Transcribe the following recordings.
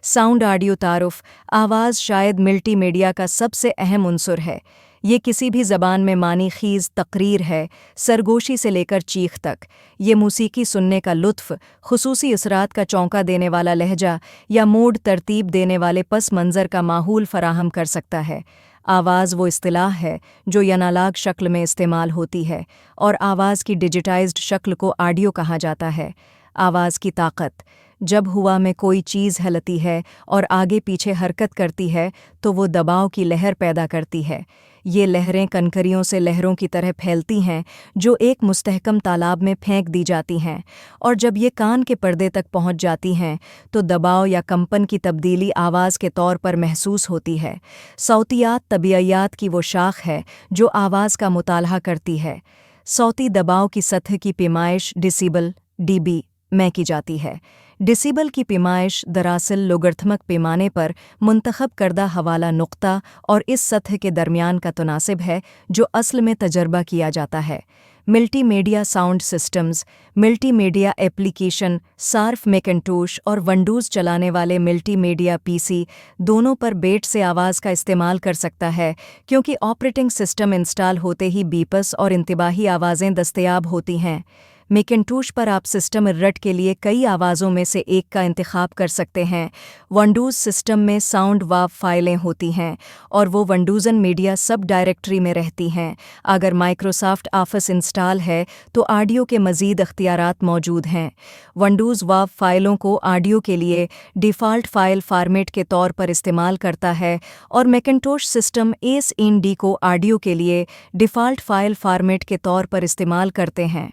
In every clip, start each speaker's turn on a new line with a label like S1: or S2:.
S1: Sound audio तारुफ आवाज़ शायद मल्टी मीडिया का सबसे अहम उनसुर है। ये किसी भी ज़बान में मानी खीज़ तकरीर है, सरगोशी से लेकर चीख तक। ये मौसीकी सुनने का लुत्फ़, खुसूसी असरात का चौंका देने वाला लहजा या मूड तरतीब देने वाले पस मंज़र का माहौल फ़राहम कर सकता है। आवाज़ वो इस्तिलाह है जो एनालॉग शक्ल में इस्तेमाल होती है और आवाज़ की डिजिटाइज्ड शक्ल को ऑडियो कहा जाता है। आवाज़ की ताकत: जब हवा में कोई चीज़ हिलती है और आगे पीछे हरकत करती है तो वो दबाव की लहर पैदा करती है। ये लहरें कनकरियों से लहरों की तरह फैलती हैं जो एक मुस्तहकम तालाब में फेंक दी जाती हैं, और जब ये कान के पर्दे तक पहुंच जाती हैं तो दबाव या कंपन की तब्दीली आवाज़ के तौर पर महसूस होती है। सौतियात तबीयत की वो शाख है जो आवाज़ का मुतालहा करती है। सौती दबाव की सतह की पैमाइश डेसिबल डीबी में की जाती है। डेसिबल की पैमाइश दरअसल लोगर्थमक पैमाने पर मुंतखब करदा हवाला नुक्ता और इस सतह के दरमियान का तनासिब है जो असल में तजर्बा किया जाता है। Multimedia sound systems, multimedia application, सार्फ मैकिन्टोश और विंडोज़ चलाने वाले मल्टीमीडिया पीसी दोनों पर बेट से आवाज़ का इस्तेमाल कर सकता है, क्योंकि ऑपरेटिंग सिस्टम इंस्टॉल होते ही बीपस और इंतबाही आवाज़ें दस्तयाब होती हैं। मैकिन्टोश पर आप सिस्टम इर्रट के लिए कई आवाज़ों में से एक का इंतखाब कर सकते हैं। विंडोज़ सिस्टम में साउंड वाव फाइलें होती हैं और वो विंडोज़न मीडिया सब डायरेक्टरी में रहती हैं। अगर माइक्रोसॉफ्ट ऑफिस इंस्टॉल है तो ऑडियो के मज़ीद इख्तियारात मौजूद हैं। विंडोज़ वाव फाइलों को ऑडियो के लिए डिफ़ॉल्ट फ़ाइल फॉर्मेट के तौर पर इस्तेमाल करता है और मैकिन्टोश सिस्टम एस.एन.डी को ऑडियो के लिए डिफ़ॉल्ट फ़ाइल फॉर्मेट के तौर पर इस्तेमाल करते हैं।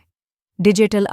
S1: डिजिटल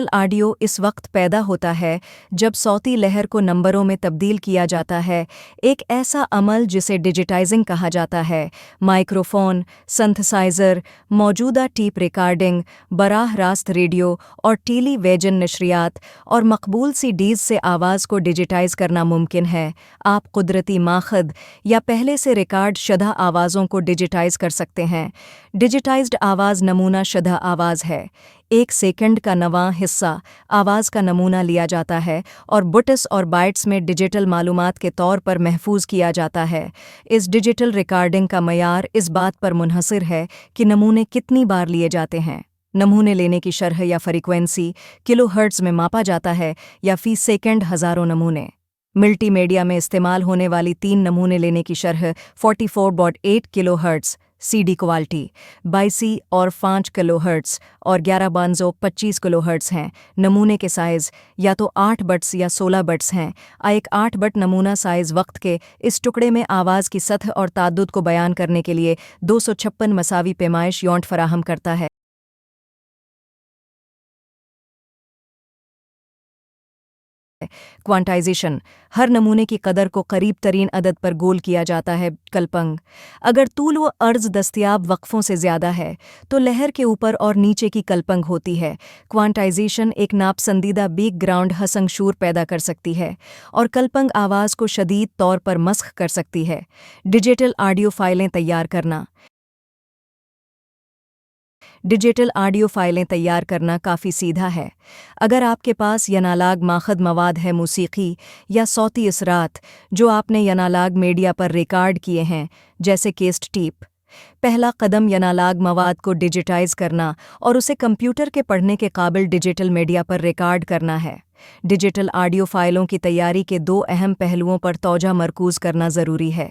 S1: ऑडियो इस वक्त पैदा होता है जब सौती लहर को नंबरों में तब्दील किया जाता है, एक ऐसा अमल जिसे डिजिटाइजिंग कहा जाता है। माइक्रोफोन, सिंथेसाइज़र, मौजूदा टेप रिकॉर्डिंग, बराह रास्त रेडियो और टेलीविजन नशरियात और मकबूल सीडीज़ से आवाज़ को डिजिटाइज करना मुमकिन है। आप कुदरती माखद या पहले से रिकॉर्ड शुदा आवाज़ों को डिजिटाइज कर सकते हैं। डिजिटाइज्ड आवाज़ नमूना शुदा आवाज़ है। 1 सेकंड का नवां हिस्सा आवाज़ का नमूना लिया जाता है और बिट्स और बाइट्स में डिजिटल मालूमात के तौर पर महफूज किया जाता है। इस डिजिटल रिकॉर्डिंग का मयार इस बात पर मुनहसर है कि नमूने कितनी बार लिए जाते हैं। नमूने लेने की शरह या फ्रीक्वेंसी किलोहर्ट्ज़ में मापा जाता है या फी सेकंड हज़ारों नमूने। मल्टीमीडिया में इस्तेमाल होने वाली 3 नमूने लेने की शरह 44.8 किलोहर्ट्ज़ सीडी क्वालिटी, 22 और 5 किलोहर्ट्ज़ और 11 किलोहर्ट्ज़ हैं। नमूने के साइज़ या तो 8 बट्स या 16 बट्स हैं। एक 8 बट नमूना साइज़ वक्त के इस टुकड़े में आवाज़ की सतह और ताद्दुद को बयान करने के लिए 256 मसावी पैमाइश यूनिट फराहम करता है। क्वांटाइजेशन: हर नमूने की कदर को करीब तरीन अदद पर गोल किया जाता है। कल्पंग: अगर तूल व अर्ज दस्तयाब वक्फों से ज़्यादा है तो लहर के ऊपर और नीचे की कल्पंग होती है। क्वांटाइजेशन एक नापसंदीदा बैकग्राउंड हसंगशूर पैदा कर सकती है और कल्पंग आवाज़ को शदीद तौर पर मस्ख कर सकती है। डिजिटल ऑडियो फाइलें तैयार करना: डिजिटल ऑडियो फाइलें तैयार करना काफ़ी सीधा है। अगर आपके पास एनालॉग माखद मवाद है, मौसीकी या सौती असरात जो आपने एनालॉग मीडिया पर रिकॉर्ड किए हैं, जैसे केस्ट टेप। पहला कदम एनालॉग मवाद को डिजिटाइज करना और उसे कंप्यूटर के पढ़ने के काबिल डिजिटल मीडिया पर रिकॉर्ड करना है। डिजिटल ऑडियो फाइलों की तैयारी के 2 अहम पहलुओं पर तौजा मरकूज करना ज़रूरी है।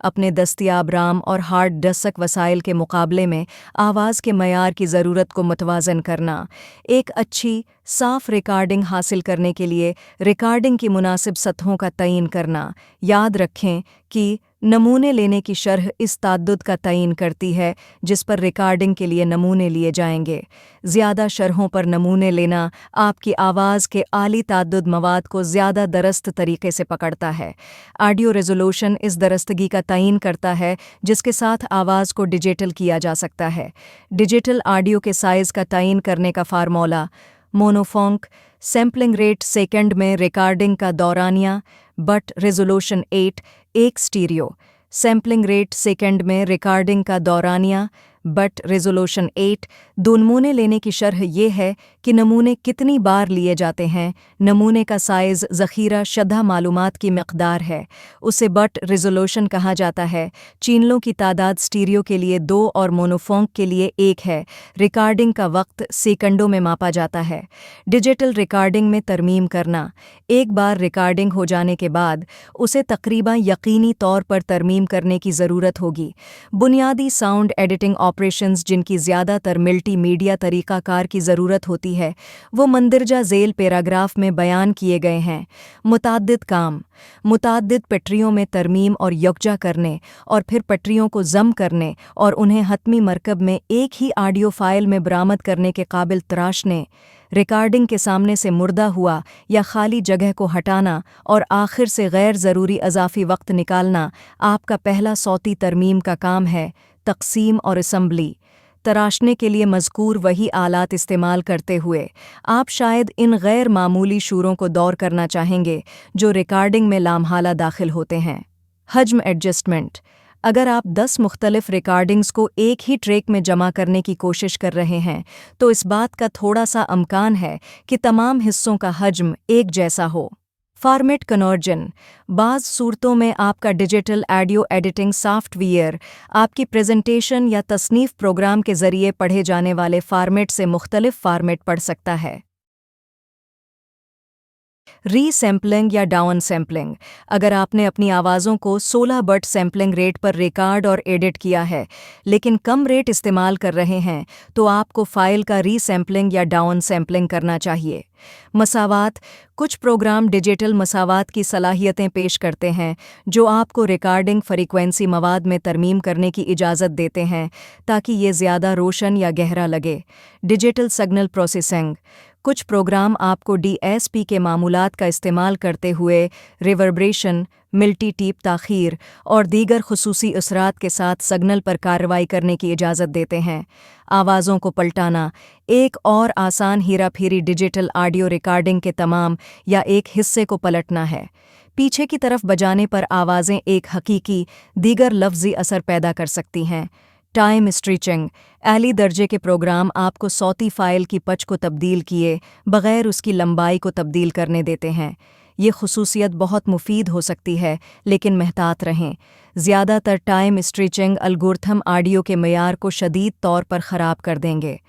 S1: अपने दस्तयाब राम और हार्ड डिस्क वसाइल के मुकाबले में आवाज़ के मयार की ज़रूरत को मुतवाज़न करना। एक अच्छी साफ़ रिकॉर्डिंग हासिल करने के लिए रिकॉर्डिंग की मुनासिब सतहों का तयन करना। याद रखें कि नमूने लेने की शरह इस ताद्दुद का तयन करती है जिस पर रिकॉर्डिंग के लिए नमूने लिए जाएंगे। ज़्यादा शरहों पर नमूने लेना आपकी आवाज़ के आली ताद्दुद मवाद को ज़्यादा दरस्त तरीके से पकड़ता है। ऑडियो रेजोल्यूशन इस दरस्तगी का तयन करता है जिसके साथ आवाज़ को डिजिटल किया जा सकता है। डिजिटल ऑडियो के साइज़ का तयन करने का फार्मूला: मोनोफोंक, सैम्पलिंग रेट सेकंड में रिकॉर्डिंग का दौरानिया, बट रेजोल्यूशन 8, एक स्टीरियो। सैम्पलिंग रेट सेकंड में रिकॉर्डिंग का दौरानिया, बट रेजोल्यूशन 8 दो नमूने लेने की शर्ह ये है कि नमूने कितनी बार लिए जाते हैं, नमूने का साइज़ ज़ख़ीरा शुदा मालूमात की मिक़दार है, उसे बट रेजोल्यूशन कहा जाता है। चैनलों की तादाद स्टीरियो के लिए 2 और मोनोफोंक के लिए 1 है। रिकॉर्डिंग का वक्त सेकंडों में मापा जाता है। डिजिटल रिकॉर्डिंग में तरमीम करना, एक बार रिकॉर्डिंग हो जाने के बाद उसे तकरीबन यकीनी तौर पर तरमीम करने की ज़रूरत होगी। बुनियादी साउंड एडिटिंग ऑपरेशंस जिनकी ज़्यादातर मल्टी मीडिया तरीक़ाकार की ज़रूरत होती है, वो मंदरजा ज़ेल पैराग्राफ में बयान किए गए हैं। मुताद्दिद काम, मुताद्दिद पटरियों में तरमीम और यकजा करने और फिर पटरियों को ज़म करने और उन्हें हतमी मरकब में एक ही ऑडियो फाइल में बरामद करने के काबिल तराशने, रिकॉर्डिंग के सामने से मुर्दा हुआ या खाली जगह को हटाना और आखिर से गैर ज़रूरी अज़ाफ़ी वक्त निकालना आपका पहला सौती तरमीम का काम है। तक़सीम और असम्बली, तराशने के लिए मज़कूर वही आलात इस्तेमाल करते हुए आप शायद इन गैर मामूली शूरों को दौर करना चाहेंगे जो रिकॉर्डिंग में लामहाला दाखिल होते हैं। हजम एडजस्टमेंट, अगर आप 10 मुख्तलिफ रिकॉर्डिंग्स को एक ही ट्रैक में जमा करने की कोशिश कर रहे हैं तो इस बात का थोड़ा सा इम्कान है कि तमाम हिस्सों का हजम एक जैसा हो। फॉर्मेट कन्वर्जन, बाज़ सूरतों में आपका डिजिटल ऑडियो एडिटिंग सॉफ्टवेयर आपकी प्रेजेंटेशन या तसनीफ़ प्रोग्राम के ज़रिए पढ़े जाने वाले फॉर्मेट से मुख्तलिफ फॉर्मेट पढ़ सकता है। री-सैम्पलिंग या डाउन सैम्पलिंग, अगर आपने अपनी आवाज़ों को 16 बट सैम्पलिंग रेट पर रिकॉर्ड और एडिट किया है लेकिन कम रेट इस्तेमाल कर रहे हैं तो आपको फ़ाइल का री-सैम्पलिंग या डाउन सैम्पलिंग करना चाहिए। मसावात, कुछ प्रोग्राम डिजिटल मसावात की सलाहियतें पेश करते हैं जो आपको रिकॉर्डिंग फ्रीक्वेंसी मवाद में तरमीम करने की इजाज़त देते हैं ताकि ये ज़्यादा रोशन या गहरा लगे। डिजिटल सिग्नल प्रोसेसिंग, कुछ प्रोग्राम आपको DSP के मामूलात का इस्तेमाल करते हुए रिवर्ब्रेशन, मल्टी टीप ताख़ीर और दीगर खुसूसी असरात के साथ सिग्नल पर कार्रवाई करने की इजाज़त देते हैं। आवाज़ों को पलटाना, एक और आसान हीरा फेरी डिजिटल ऑडियो रिकॉर्डिंग के तमाम या एक हिस्से को पलटना है। पीछे की तरफ बजाने पर आवाज़ें एक हकीकी दीगर लफ्ज़ी असर पैदा कर सकती हैं। टाइम स्ट्रेचिंग, आली दर्जे के प्रोग्राम आपको सौती फ़ाइल की पच को तब्दील किए बग़ैर उसकी लंबाई को तब्दील करने देते हैं। ये खुसूसियत बहुत मुफीद हो सकती है लेकिन महतात रहें। ज़्यादातर टाइम स्ट्रेचिंग एल्गोरिथम ऑडियो के मयार को शदीद तौर पर ख़राब कर देंगे।